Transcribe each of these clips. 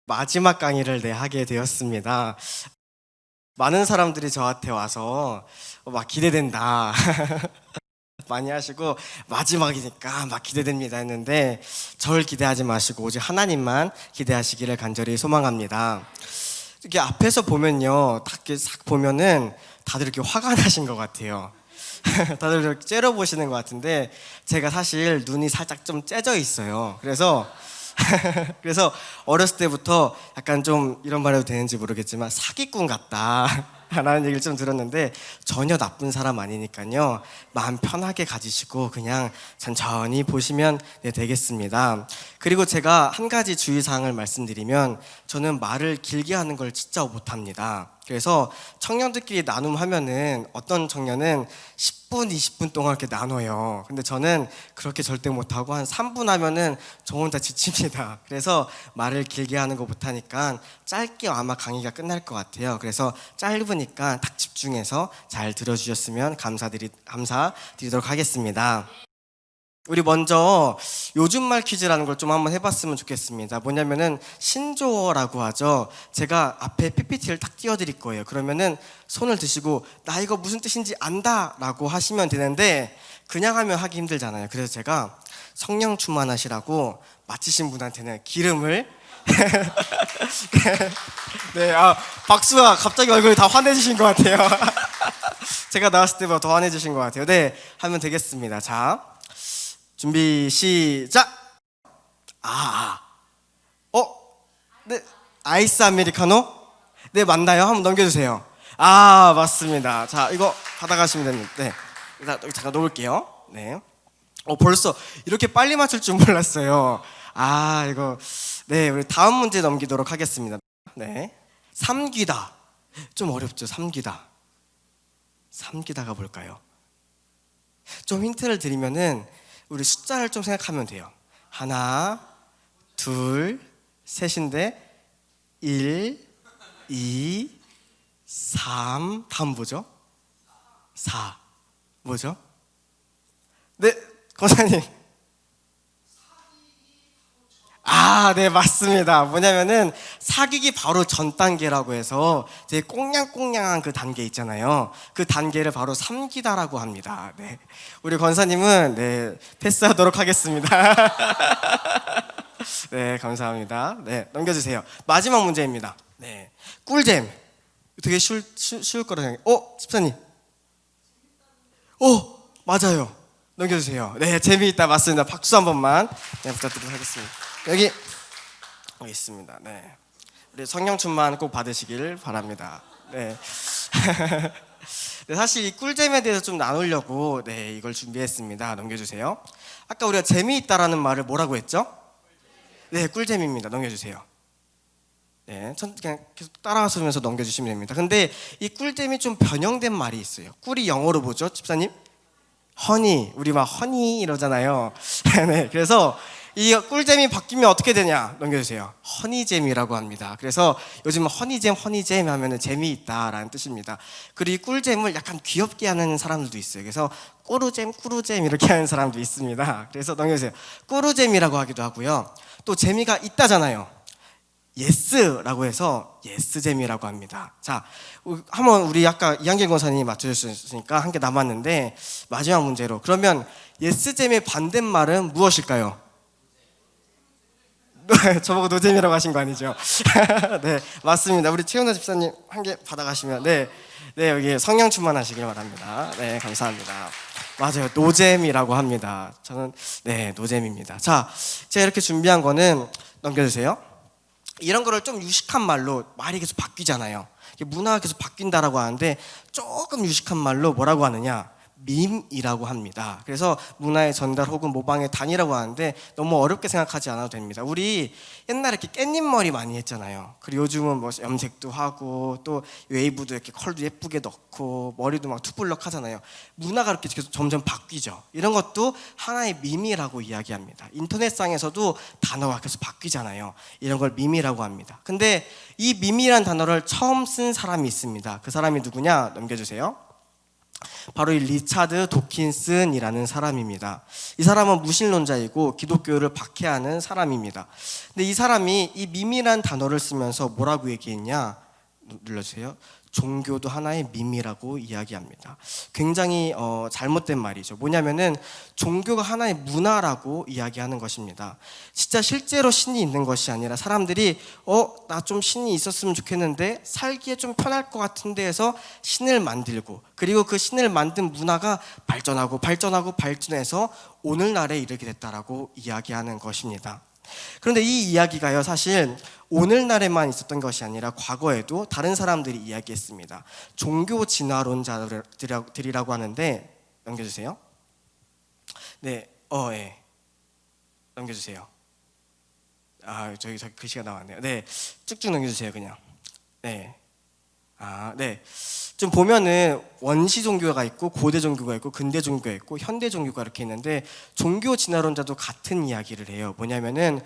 마지막 강의를 하게 되었습니다. 많은 사람들이 저한테 와서 막 기대된다 많이 하시고 마지막이니까 막 기대됩니다 했는데 절 기대하지 마시고 오직 하나님만 기대하시기를 간절히 소망합니다. 이렇게 앞에서 보면요, 딱 이렇게 싹 보면은 다들 이렇게 화가 나신 것 같아요. 다들 이렇게 째려보시는 것 같은데 제가 사실 눈이 살짝 좀 째져 있어요. 그래서 어렸을 때부터 약간 좀 이런 말 해도 되는지 모르겠지만 사기꾼 같다 라는 얘기를 좀 들었는데 전혀 나쁜 사람 아니니까요, 마음 편하게 가지시고 그냥 천천히 보시면 되겠습니다. 그리고 제가 한 가지 주의사항을 말씀드리면, 저는 말을 길게 하는 걸 진짜 못합니다. 그래서 청년들끼리 나눔하면은 어떤 청년은 10분, 20분 동안 이렇게 나눠요. 근데 저는 그렇게 절대 못하고 한 3분 하면은 저 혼자 지칩니다. 그래서 말을 길게 하는 거 못하니까 짧게 아마 강의가 끝날 것 같아요. 그래서 짧으니까 딱 집중해서 잘 들어주셨으면 감사드리도록 하겠습니다. 우리 먼저 요즘 말 퀴즈라는 걸 좀 한번 해봤으면 좋겠습니다. 뭐냐면은 신조어라고 하죠. 제가 앞에 PPT를 딱 띄워드릴 거예요. 그러면은 손을 드시고 나 이거 무슨 뜻인지 안다 라고 하시면 되는데, 그냥 하면 하기 힘들잖아요. 그래서 제가 성령 충만하시라고 맞히신 분한테는 기름을 네, 박수가 갑자기 얼굴이 다 환해지신 것 같아요. 제가 나왔을 때보다 더 환해지신 것 같아요. 네, 하면 되겠습니다. 자, 준비 시작. 네, 아이스 아메리카노? 네, 맞나요? 한번 넘겨주세요. 맞습니다. 자, 이거 받아가시면 됩니다. 네, 일단 여기 잠깐 놓을게요. 네. 벌써 이렇게 빨리 맞출 줄 몰랐어요. 이거 네, 우리 다음 문제 넘기도록 하겠습니다. 네, 삼귀다. 좀 어렵죠? 삼귀다가 뭘까요? 좀 힌트를 드리면은 우리 숫자를 좀 생각하면 돼요. 하나, 둘, 셋인데 1, 2, 3, 다음 뭐죠? 4. 뭐죠? 네, 권사님. 네, 맞습니다. 뭐냐면은 사귀기 바로 전 단계라고 해서 되게 꽁냥꽁냥한 그 단계 있잖아요. 그 단계를 바로 삼기다라고 합니다. 네, 우리 권사님은 네, 패스하도록 하겠습니다. 네, 감사합니다. 네, 넘겨주세요. 마지막 문제입니다. 네, 꿀잼. 되게 쉬울 거라 생각해요. 집사님. 맞아요. 넘겨주세요. 네, 재미있다. 맞습니다. 박수 한 번만 부탁드리도록 하겠습니다. 여기 있습니다. 네, 우리 성령 충만 꼭 받으시길 바랍니다. 네. 네, 사실 이 꿀잼에 대해서 좀 나누려고 이걸 준비했습니다. 넘겨주세요. 아까 우리가 재미있다라는 말을 뭐라고 했죠? 네, 꿀잼입니다. 넘겨주세요. 네, 그냥 계속 따라하시면서 넘겨주시면 됩니다. 근데 이 꿀잼이 좀 변형된 말이 있어요. 꿀이 영어로 뭐죠, 집사님? 허니. 우리 막 허니 이러잖아요. 네, 그래서 이 꿀잼이 바뀌면 어떻게 되냐? 넘겨주세요. 허니잼이라고 합니다. 그래서 요즘 허니잼 하면은 재미있다라는 뜻입니다. 그리고 이 꿀잼을 약간 귀엽게 하는 사람들도 있어요. 그래서 꾸루잼 이렇게 하는 사람도 있습니다. 그래서 넘겨주세요. 꾸루잼이라고 하기도 하고요. 또 재미가 있다잖아요. 예스라고 해서 예스잼이라고 합니다. 자, 한번 우리 아까 이한길 권사님이 맞춰주셨으니까 한 개 남았는데 마지막 문제로, 그러면 예스잼의 반대말은 무엇일까요? 저보고 노잼이라고 하신 거 아니죠? 네, 맞습니다. 우리 최은호 집사님 한 개 받아가시면 네, 여기 성령 충만하시길 바랍니다. 네, 감사합니다. 맞아요, 노잼이라고 합니다. 저는 네, 노잼입니다. 자, 제가 이렇게 준비한 거는 넘겨주세요. 이런 거를 좀 유식한 말로, 말이 계속 바뀌잖아요. 문화가 계속 바뀐다라고 하는데 조금 유식한 말로 뭐라고 하느냐? 밈이라고 합니다. 그래서 문화의 전달 혹은 모방의 단위라고 하는데 너무 어렵게 생각하지 않아도 됩니다. 우리 옛날에 이렇게 깻잎머리 많이 했잖아요. 그리고 요즘은 뭐 염색도 하고 또 웨이브도 이렇게 컬도 예쁘게 넣고 머리도 막 투블럭 하잖아요. 문화가 이렇게 계속 점점 바뀌죠. 이런 것도 하나의 밈이라고 이야기합니다. 인터넷상에서도 단어가 계속 바뀌잖아요. 이런 걸 밈이라고 합니다. 근데 이 밈이라는 단어를 처음 쓴 사람이 있습니다. 그 사람이 누구냐? 넘겨주세요. 바로 이 리차드 도킨슨이라는 사람입니다. 이 사람은 무신론자이고 기독교를 박해하는 사람입니다. 근데 이 사람이 이 밈이란 단어를 쓰면서 뭐라고 얘기했냐? 눌러주세요. 종교도 하나의 밈이라고 이야기합니다. 굉장히 잘못된 말이죠. 뭐냐면은 종교가 하나의 문화라고 이야기하는 것입니다. 진짜 실제로 신이 있는 것이 아니라 사람들이 나 좀 신이 있었으면 좋겠는데 살기에 좀 편할 것 같은데 해서 신을 만들고, 그리고 그 신을 만든 문화가 발전해서 오늘날에 이르게 됐다라고 이야기하는 것입니다. 그런데 이 이야기가요, 사실 오늘날에만 있었던 것이 아니라 과거에도 다른 사람들이 이야기했습니다. 종교 진화론자들이라고 하는데, 넘겨주세요. 네, 예. 넘겨주세요. 저기 글씨가 나왔네요. 네, 쭉쭉 넘겨주세요, 그냥. 네. 네. 좀 보면은 원시 종교가 있고 고대 종교가 있고 근대 종교가 있고 현대 종교가 이렇게 있는데, 종교 진화론자도 같은 이야기를 해요. 뭐냐면은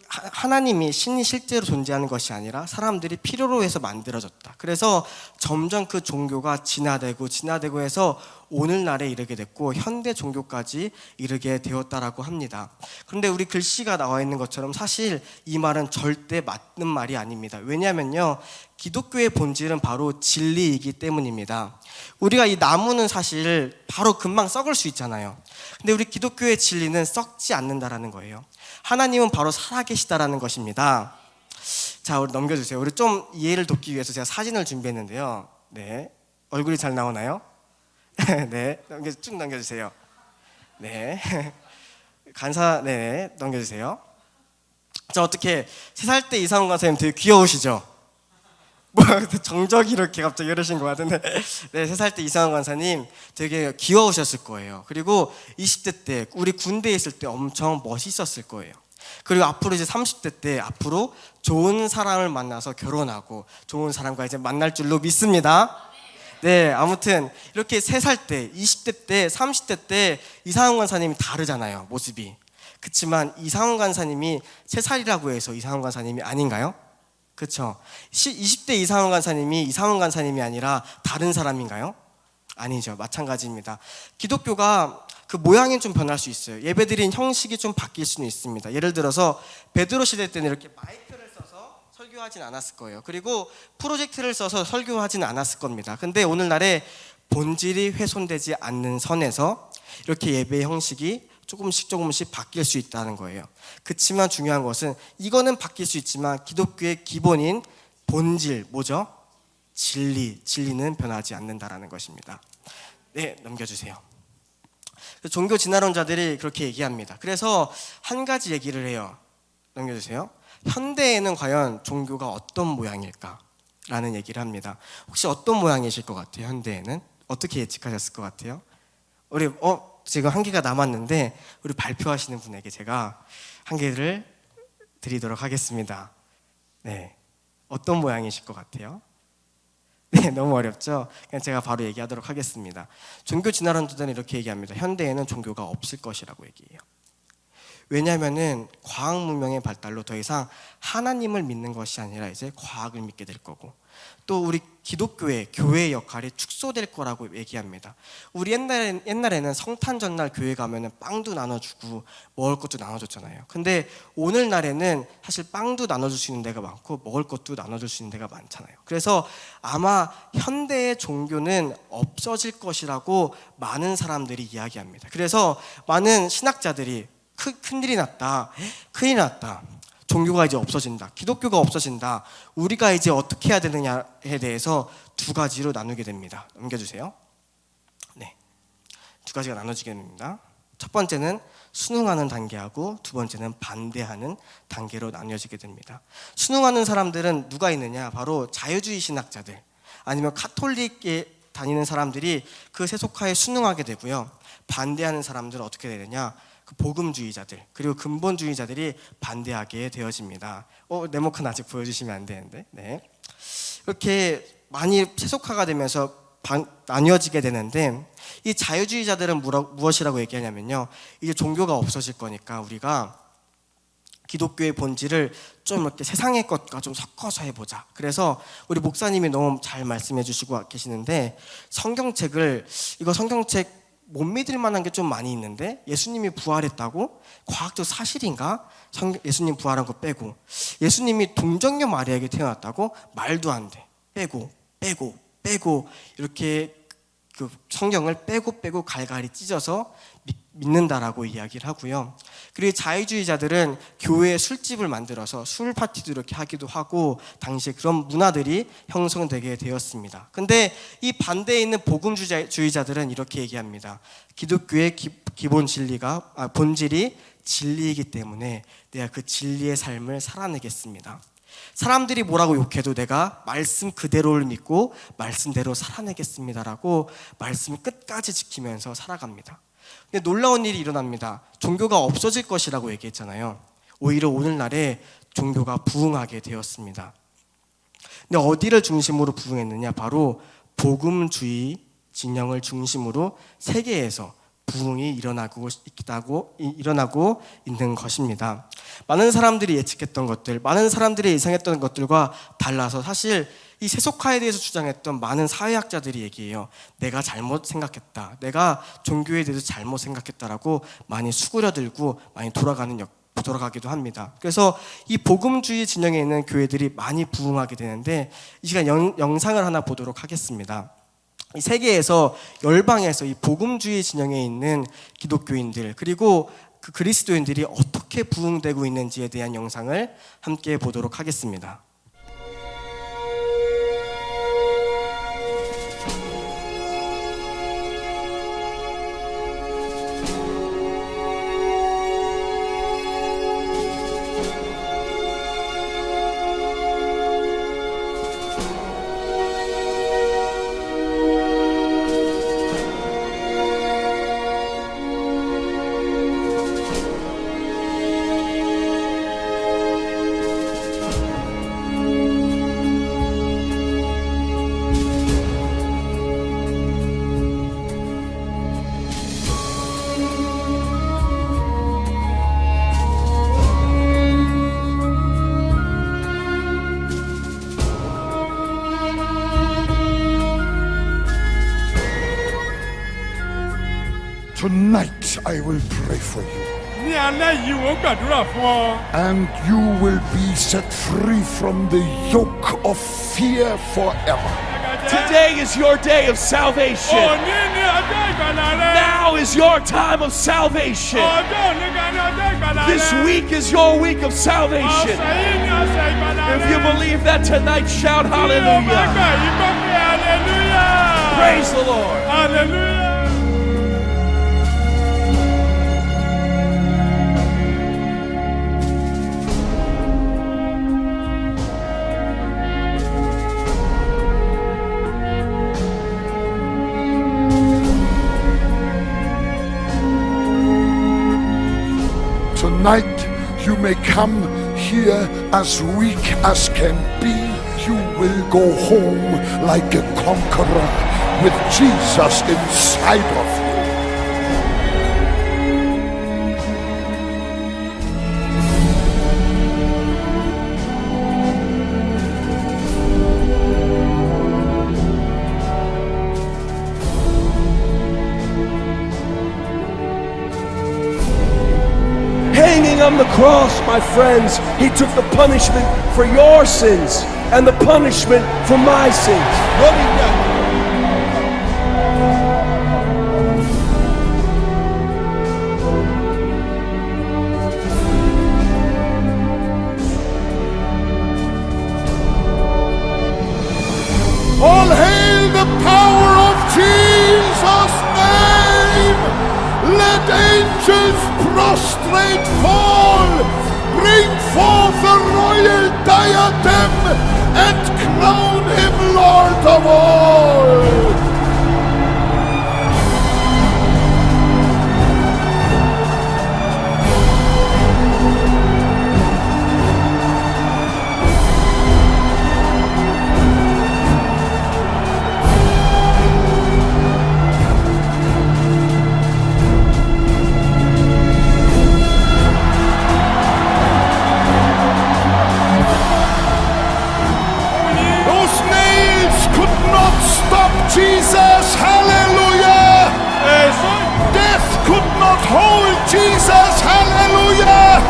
하나님이, 신이 실제로 존재하는 것이 아니라 사람들이 필요로 해서 만들어졌다. 그래서 점점 그 종교가 진화되고 해서 오늘날에 이르게 됐고 현대 종교까지 이르게 되었다라고 합니다. 그런데 우리 글씨가 나와 있는 것처럼 사실 이 말은 절대 맞는 말이 아닙니다. 왜냐하면요, 기독교의 본질은 바로 진리이기 때문입니다. 우리가 이 나무는 사실 바로 금방 썩을 수 있잖아요. 근데 우리 기독교의 진리는 썩지 않는다라는 거예요. 하나님은 바로 살아계시다라는 것입니다. 자, 우리 넘겨주세요. 우리 좀 이해를 돕기 위해서 제가 사진을 준비했는데요. 네, 얼굴이 잘 나오나요? 네, 쭉 넘겨주세요. 네, 네, 넘겨주세요. 자, 어떻게 3살 때 이상훈 강사님 되게 귀여우시죠? 뭐 정적이 이렇게 갑자기 이러신 것 같은데, 네, 3살 때 이상훈 강사님 되게 귀여우셨을 거예요. 그리고 20대 때 우리 군대에 있을 때 엄청 멋있었을 거예요. 그리고 앞으로 이제 30대 때 앞으로 좋은 사람을 만나서 결혼하고 좋은 사람과 이제 만날 줄로 믿습니다. 네, 아무튼 이렇게 3살 때, 20대 때, 30대 때 이상훈 강사님이 다르잖아요, 모습이. 그렇지만 이상훈 강사님이 3살이라고 해서 이상훈 강사님이 아닌가요? 그렇죠. 20대 이상훈 강사님이 아니라 다른 사람인가요? 아니죠. 마찬가지입니다. 기독교가 그 모양이 좀 변할 수 있어요. 예배드린 형식이 좀 바뀔 수는 있습니다. 예를 들어서 베드로 시대 때는 이렇게 마이크를 써서 설교하진 않았을 거예요. 그리고 프로젝트를 써서 설교하진 않았을 겁니다. 근데 오늘날에 본질이 훼손되지 않는 선에서 이렇게 예배 형식이 조금씩 바뀔 수 있다는 거예요. 그렇지만 중요한 것은 이거는 바뀔 수 있지만 기독교의 기본인 본질, 뭐죠? 진리는 변하지 않는다라는 것입니다. 네, 넘겨주세요. 종교 진화론자들이 그렇게 얘기합니다. 그래서 한 가지 얘기를 해요. 넘겨주세요. 현대에는 과연 종교가 어떤 모양일까? 라는 얘기를 합니다. 혹시 어떤 모양이실 것 같아요? 현대에는? 어떻게 예측하셨을 것 같아요? 우리 지금 한 개가 남았는데 우리 발표하시는 분에게 제가 한 개를 드리도록 하겠습니다. 네, 어떤 모양이실 것 같아요? 네, 너무 어렵죠? 그냥 제가 바로 얘기하도록 하겠습니다. 종교 진화론자들은 이렇게 얘기합니다. 현대에는 종교가 없을 것이라고 얘기해요. 왜냐하면은 과학 문명의 발달로 더 이상 하나님을 믿는 것이 아니라 이제 과학을 믿게 될 거고, 또 우리 교회의 역할이 축소될 거라고 얘기합니다. 우리 옛날에는 성탄 전날 교회 가면은 빵도 나눠주고 먹을 것도 나눠줬잖아요. 근데 오늘날에는 사실 빵도 나눠줄 수 있는 데가 많고 먹을 것도 나눠줄 수 있는 데가 많잖아요. 그래서 아마 현대의 종교는 없어질 것이라고 많은 사람들이 이야기합니다. 그래서 많은 신학자들이 큰일 났다. 종교가 이제 없어진다. 기독교가 없어진다. 우리가 이제 어떻게 해야 되느냐에 대해서 두 가지로 나누게 됩니다. 넘겨주세요. 네, 두 가지가 나눠지게 됩니다. 첫 번째는 순응하는 단계하고 두 번째는 반대하는 단계로 나뉘어지게 됩니다. 순응하는 사람들은 누가 있느냐? 바로 자유주의 신학자들, 아니면 카톨릭에 다니는 사람들이 그 세속화에 순응하게 되고요. 반대하는 사람들은 어떻게 되느냐? 복음주의자들, 그리고 근본주의자들이 반대하게 되어집니다. 네모칸 아직 보여주시면 안 되는데, 네, 이렇게 많이 세속화가 되면서 나뉘어지게 되는데, 이 자유주의자들은 무엇이라고 얘기하냐면요, 이제 종교가 없어질 거니까 우리가 기독교의 본질을 좀 이렇게 세상의 것과 좀 섞어서 해보자. 그래서 우리 목사님이 너무 잘 말씀해 주시고 계시는데, 이거 성경책 못 믿을 만한 게 좀 많이 있는데, 예수님이 부활했다고? 과학적 사실인가? 예수님 부활한 거 빼고. 예수님이 동정녀 마리아에게 태어났다고? 말도 안 돼. 빼고 이렇게 그 성경을 빼고 갈갈이 찢어서 믿는다라고 이야기를 하고요. 그리고 자유주의자들은 교회에 술집을 만들어서 술 파티도 이렇게 하기도 하고, 당시에 그런 문화들이 형성되게 되었습니다. 근데 이 반대에 있는 복음주의자들은 이렇게 얘기합니다. 기독교의 기본 본질이 진리이기 때문에 내가 그 진리의 삶을 살아내겠습니다. 사람들이 뭐라고 욕해도 내가 말씀 그대로를 믿고 말씀대로 살아내겠습니다라고 말씀을 끝까지 지키면서 살아갑니다. 근데 놀라운 일이 일어납니다. 종교가 없어질 것이라고 얘기했잖아요. 오히려 오늘날에 종교가 부흥하게 되었습니다. 근데 어디를 중심으로 부흥했느냐? 바로 복음주의 진영을 중심으로 세계에서 부흥이 일어나고 있는 것입니다. 많은 사람들이 예측했던 것들, 많은 사람들이 예상했던 것들과 달라서 사실 이 세속화에 대해서 주장했던 많은 사회학자들이 얘기해요. 내가 잘못 생각했다, 내가 종교에 대해서 잘못 생각했다라고 많이 수그려들고 많이 돌아가기도 합니다. 그래서 이 복음주의 진영에 있는 교회들이 많이 부흥하게 되는데, 이 시간 영상을 하나 보도록 하겠습니다. 이 세계에서 열방에서 이 복음주의 진영에 있는 기독교인들, 그리고 그 그리스도인들이 어떻게 부흥되고 있는지에 대한 영상을 함께 보도록 하겠습니다. Tonight I will pray for you, ní alẹ́ yìí wọ́n gbàdúrà fún ọ. and you will be set free from the yoke of fear forever. Today is your day of salvation. Òní ni ọjọ́ ìgbàlà rẹ. Now is your time of salvation. Ọjọ́ òní gan ni ọjọ́ ìgbàlà rẹ. This week is your week of salvation. Ọ̀sẹ̀ yìí ni ọ̀sẹ̀ ìgbàlà rẹ. If you believe that tonight, shout Bí o bá gbà hallelujah. yìí kó fi hallelujah. Praise the Lord. Hallelujah. Tonight you may come here as weak as can be. You will go home like a conqueror with Jesus inside of you. Hanging on the cross, my friends, he took the punishment for your sins and the punishment for my sins. What he done? All hail the power of Jesus' name! Let angels prostrate fall! Bring forth the royal diadem and crown him Lord of all! Jesus, hallelujah!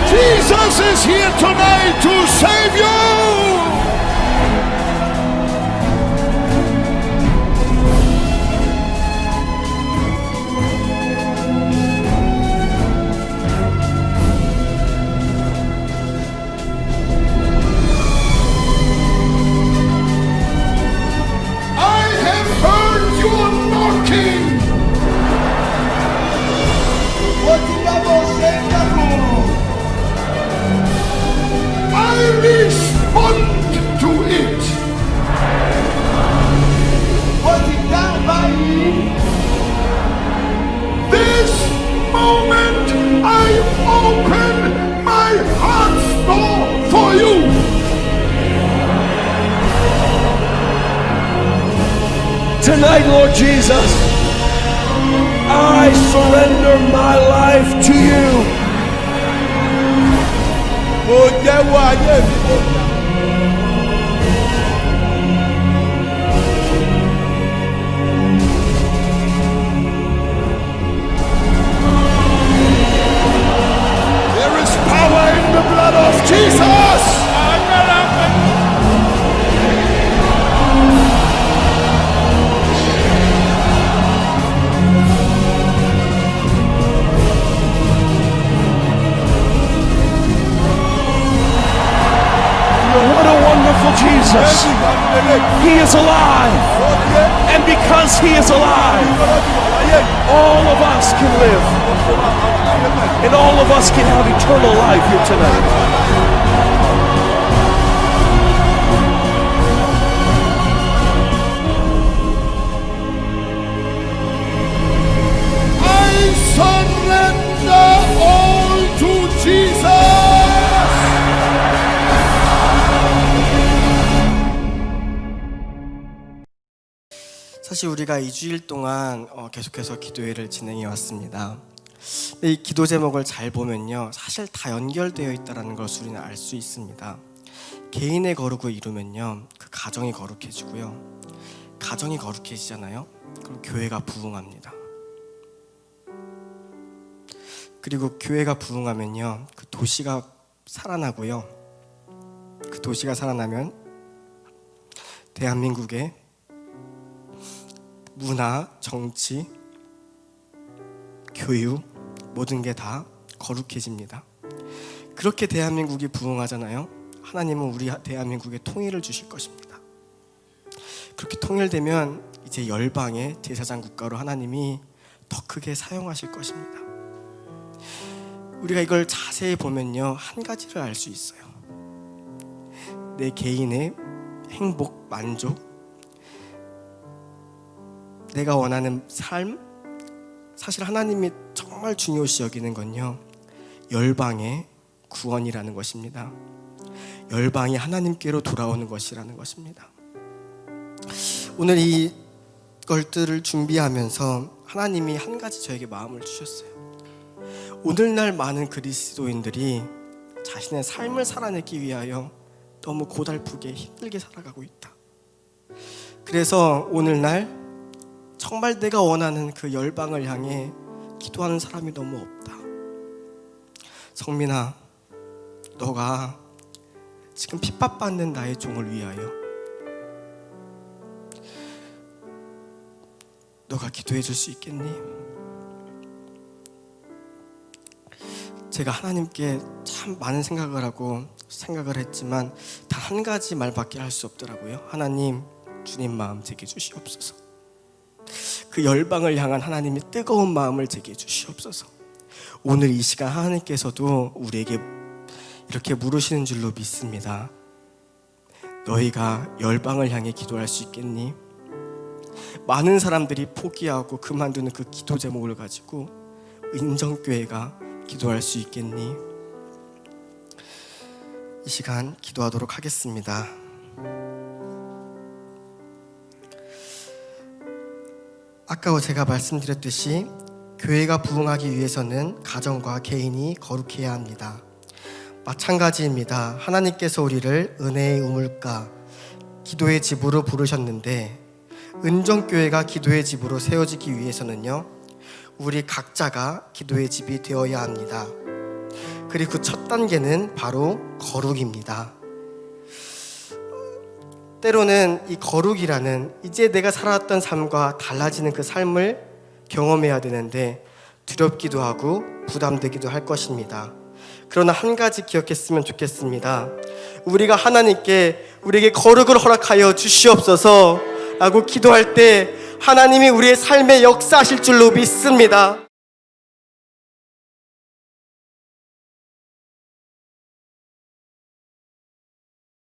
Jesus is here tonight to save you! I have heard your knocking. I respond to it. This moment I open my heart's door for you. Tonight, Lord Jesus, I surrender my life to you. There is power in the blood of Jesus. What a wonderful Jesus. He is alive. And because he is alive, all of us can live. And all of us can have eternal life here tonight. I surrender all to Jesus. 사실 우리가 2주일 동안 계속해서 기도회를 진행해 왔습니다. 이 기도 제목을 잘 보면요, 사실 다 연결되어 있다는 것을 우리는 알 수 있습니다. 개인의 거룩을 이루면요, 그 가정이 거룩해지고요, 가정이 거룩해지잖아요. 그럼 교회가 부흥합니다. 그리고 교회가 부흥하면요, 그 도시가 살아나고요, 그 도시가 살아나면 대한민국의 문화, 정치, 교육 모든 게 다 거룩해집니다. 그렇게 대한민국이 부흥하잖아요. 하나님은 우리 대한민국에 통일을 주실 것입니다. 그렇게 통일되면 이제 열방의 제사장 국가로 하나님이 더 크게 사용하실 것입니다. 우리가 이걸 자세히 보면요, 한 가지를 알 수 있어요. 내 개인의 행복, 만족, 내가 원하는 삶, 사실 하나님이 정말 중요시 여기는 건요, 열방의 구원이라는 것입니다. 열방이 하나님께로 돌아오는 것이라는 것입니다. 오늘 이 것들을 준비하면서 하나님이 한 가지 저에게 마음을 주셨어요. 오늘날 많은 그리스도인들이 자신의 삶을 살아내기 위하여 너무 고달프게 힘들게 살아가고 있다. 그래서 오늘날 정말 내가 원하는 그 열방을 향해 기도하는 사람이 너무 없다. 성민아, 너가 지금 핍박받는 나의 종을 위하여 너가 기도해 줄 수 있겠니? 제가 하나님께 참 많은 생각을 했지만 단 한 가지 말밖에 할 수 없더라고요. 하나님, 주님 마음 제게 주시옵소서. 그 열방을 향한 하나님의 뜨거운 마음을 제게 주시옵소서. 오늘 이 시간 하나님께서도 우리에게 이렇게 물으시는 줄로 믿습니다. 너희가 열방을 향해 기도할 수 있겠니? 많은 사람들이 포기하고 그만두는 그 기도 제목을 가지고 은정교회가 기도할 수 있겠니? 이 시간 기도하도록 하겠습니다. 아까 제가 말씀드렸듯이 교회가 부흥하기 위해서는 가정과 개인이 거룩해야 합니다. 마찬가지입니다. 하나님께서 우리를 은혜의 우물가, 기도의 집으로 부르셨는데 은정교회가 기도의 집으로 세워지기 위해서는요, 우리 각자가 기도의 집이 되어야 합니다. 그리고 그 첫 단계는 바로 거룩입니다. 때로는 이 거룩이라는 이제 내가 살아왔던 삶과 달라지는 그 삶을 경험해야 되는데 두렵기도 하고 부담되기도 할 것입니다. 그러나 한 가지 기억했으면 좋겠습니다. 우리가 하나님께 우리에게 거룩을 허락하여 주시옵소서 라고 기도할 때 하나님이 우리의 삶에 역사하실 줄로 믿습니다.